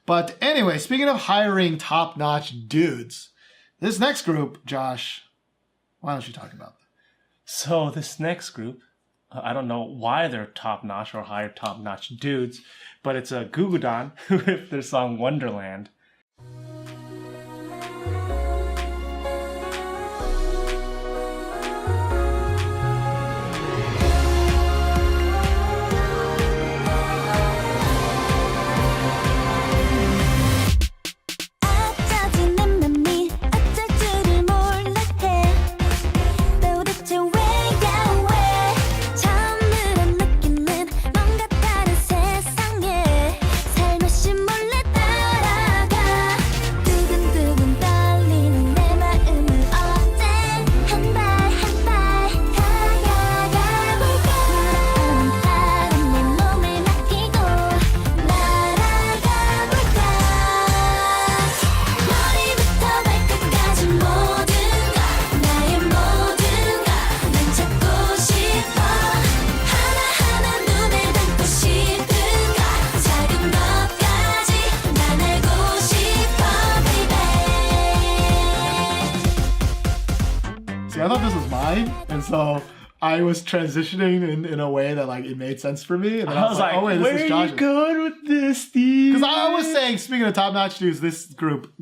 But anyway, speaking of hiring top-notch dudes, this next group, Josh, why don't you talk about them? So this next group, I don't know why they're top-notch or hire top-notch dudes, but it's a Gugudan with their song Wonderland. I thought this was mine, and so I was transitioning in a way that like it made sense for me. And then I was like, oh wait, this is Josh's. Where are you going with this, Steve? Because I was saying, speaking of top-notch dudes, this group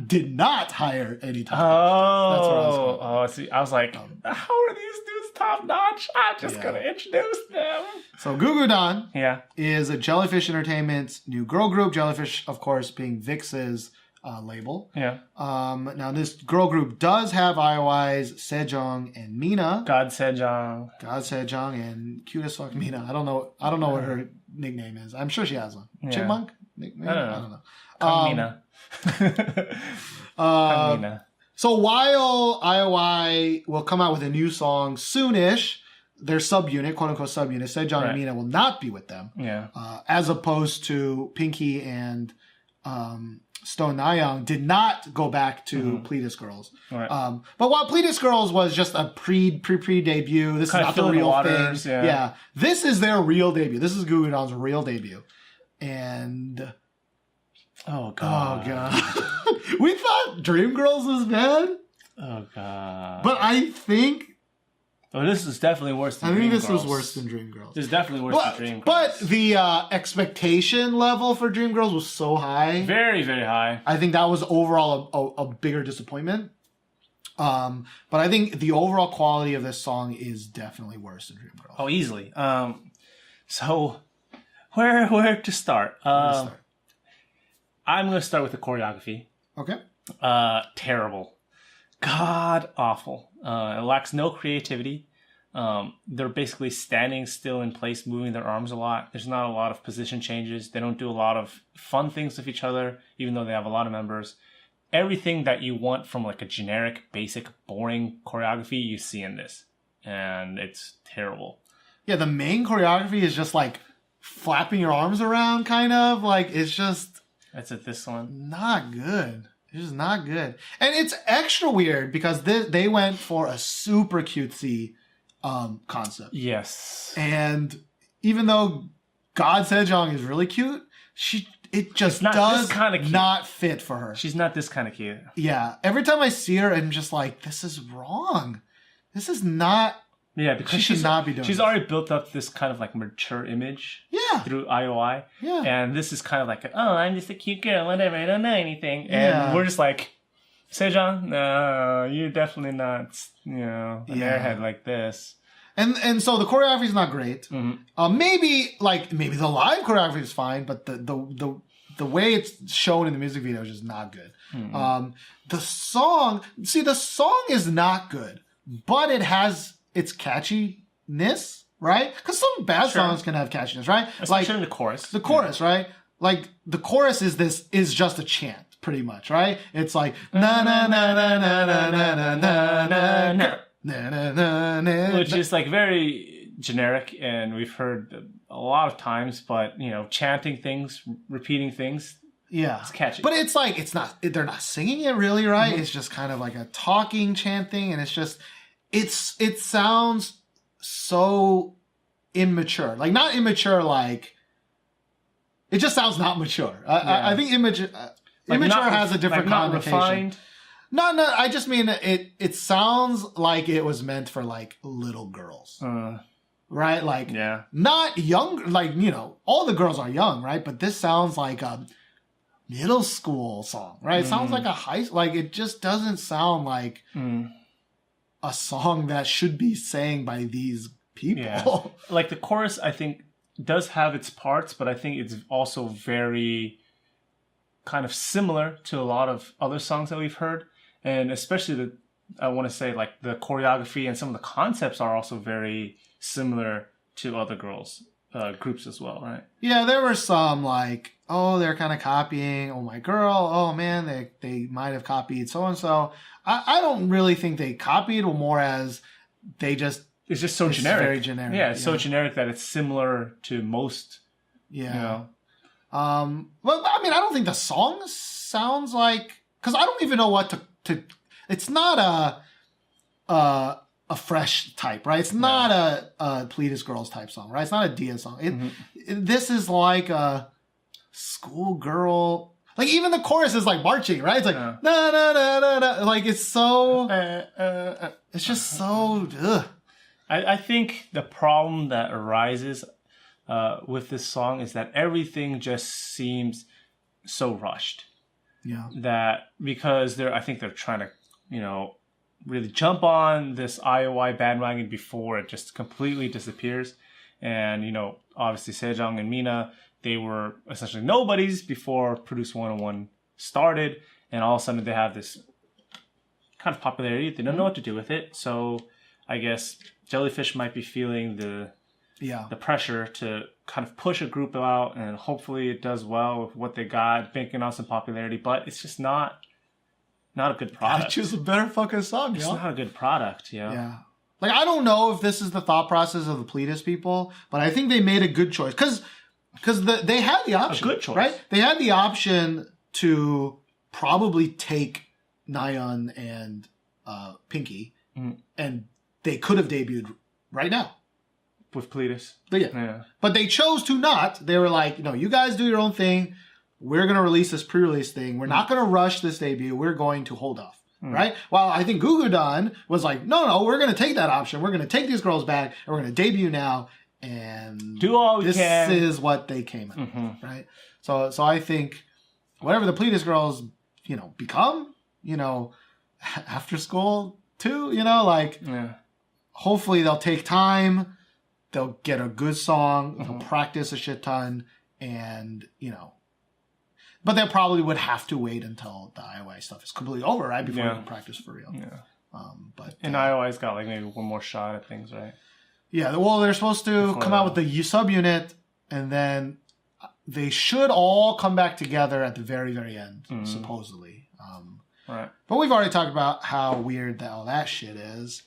did not hire any top-notch. That's where I was going. Oh, see, I was like, how are these dudes top-notch? I'm just gonna introduce them. So Gugudan is a Jellyfish Entertainment's new girl group. Jellyfish, of course, being VIX's label. Now this girl group does have IOIs Sejong and Mina. God Sejong and cute as fuck Mina. I don't know what her nickname is. I'm sure she has one. Chipmunk? Nickname? I don't know. Mina. So while IOI will come out with a new song soonish, their subunit, quote unquote subunit, Sejong and Mina will not be with them. As opposed to Pinky and Stone Nayoung did not go back to Pledis Girls. But while Pledis Girls was just a pre-debut, this kind is not the real waters, thing. This is their real debut. This is Gugudan's real debut. And oh god. We thought Dreamgirls was bad. Oh god. But I think this is definitely worse than Dreamgirls. I think this was worse than Dreamgirls. This is definitely worse than Dreamgirls. But the expectation level for Dreamgirls was so high. Very, very high. I think that was overall a bigger disappointment. But I think the overall quality of this song is definitely worse than Dreamgirls. Oh, easily. So where to start? I'm going to start with the choreography. Okay. Terrible. God awful. It lacks no creativity. They're basically standing still in place, moving their arms a lot. There's not a lot of position changes. They don't do a lot of fun things with each other, even though they have a lot of members. Everything that you want from like a generic, basic, boring choreography, you see in this. And it's terrible. Yeah, the main choreography is just like flapping your arms around, kind of. Like, it's just... That's it, this one. Not good. It's just not good. And it's extra weird because they went for a super cutesy concept. Yes. And even though God Sejong is really cute, it just does not fit for her. She's not this kind of cute. Yeah. Every time I see her, I'm just like, this is wrong. This is not... Yeah, because she should not be doing. She's already built up this kind of like mature image. Yeah. Through IOI. Yeah. And this is kind of like, oh, I'm just a cute girl, whatever. I don't know anything. And we're just like, Sejong, no, you're definitely not, an airhead like this. And so the choreography is not great. Mm-hmm. Maybe the live choreography is fine, but the way it's shown in the music video is just not good. Mm-hmm. The song is not good, but it has its catchiness, right? Because some bad songs can have catchiness, right? Especially in the chorus. The chorus, right? Like the chorus is just a chant, pretty much, right? It's like na na na na na na na na na na. Na, na, na, na. Which is like very generic, and we've heard a lot of times, but chanting things, repeating things, it's catchy. But it's like they're not singing it really, right? Mm-hmm. It's just kind of like a talking chanting, and it's just it sounds so immature. Like not immature like It just sounds not mature. I think immature has a different connotation. Refined. No, I just mean it sounds like it was meant for like little girls. Right? Like, not young, like, you know, all the girls are young, right? But this sounds like a middle school song, right? It sounds like like, it just doesn't sound like a song that should be sang by these people. Yeah. Like, the chorus, I think, does have its parts, but I think it's also very kind of similar to a lot of other songs that we've heard. And especially I want to say, like, the choreography and some of the concepts are also very similar to other girls groups as well, right? Yeah, there were some like, oh, they're kind of copying Oh My Girl. Oh man, they might have copied so and so. I don't really think they copied, or more as they just it's just so generic. Very generic. Yeah, it's so generic that it's similar to most. Yeah. You know? Well, I mean, I don't think the song sounds like, because I don't even know what to. It's not a fresh type, right? It's not a Pleatus Girls type song, right? It's not a Dia song. This is like a schoolgirl. Like, even the chorus is like marching, right? It's like na na na na na. Like, it's so. It's just so. Ugh. I think the problem that arises with this song is that everything just seems so rushed. Yeah. That because I think they're trying to, you know, really jump on this IOI bandwagon before it just completely disappears. And, you know, obviously Sejong and Mina, they were essentially nobodies before Produce 101 started. And all of a sudden they have this kind of popularity. They don't know what to do with it. So I guess Jellyfish might be feeling the pressure to kind of push a group out, and hopefully it does well with what they got, banking on some popularity. But it's just not a good product. Choose a better fucking song, It's not a good product, Yeah. Like, I don't know if this is the thought process of the Pleatus people, but I think they made a good choice. Because they had the option. A good choice. Right? They had the option to probably take Nayeon and Pinky, and they could have debuted right now. With Pleatus. But they chose to not. They were like, no, you guys do your own thing. We're going to release this pre-release thing. We're not going to rush this debut. We're going to hold off. Right? Well, I think Gugudan was like, no, we're going to take that option. We're going to take these girls back, and we're going to debut now, and do all we can. This is what they came in, right? So I think whatever the Pleatus girls, you know, become, you know, after school too, you know, like, hopefully they'll take time, they'll get a good song, they'll practice a shit ton, and, you know, but they probably would have to wait until the IOI stuff is completely over, right? Before they can practice for real. Yeah. And IOI's got like maybe one more shot at things, right? Yeah. Well, they're supposed to come out with the subunit, and then they should all come back together at the very, very end, supposedly. Right. But we've already talked about how weird all that shit is.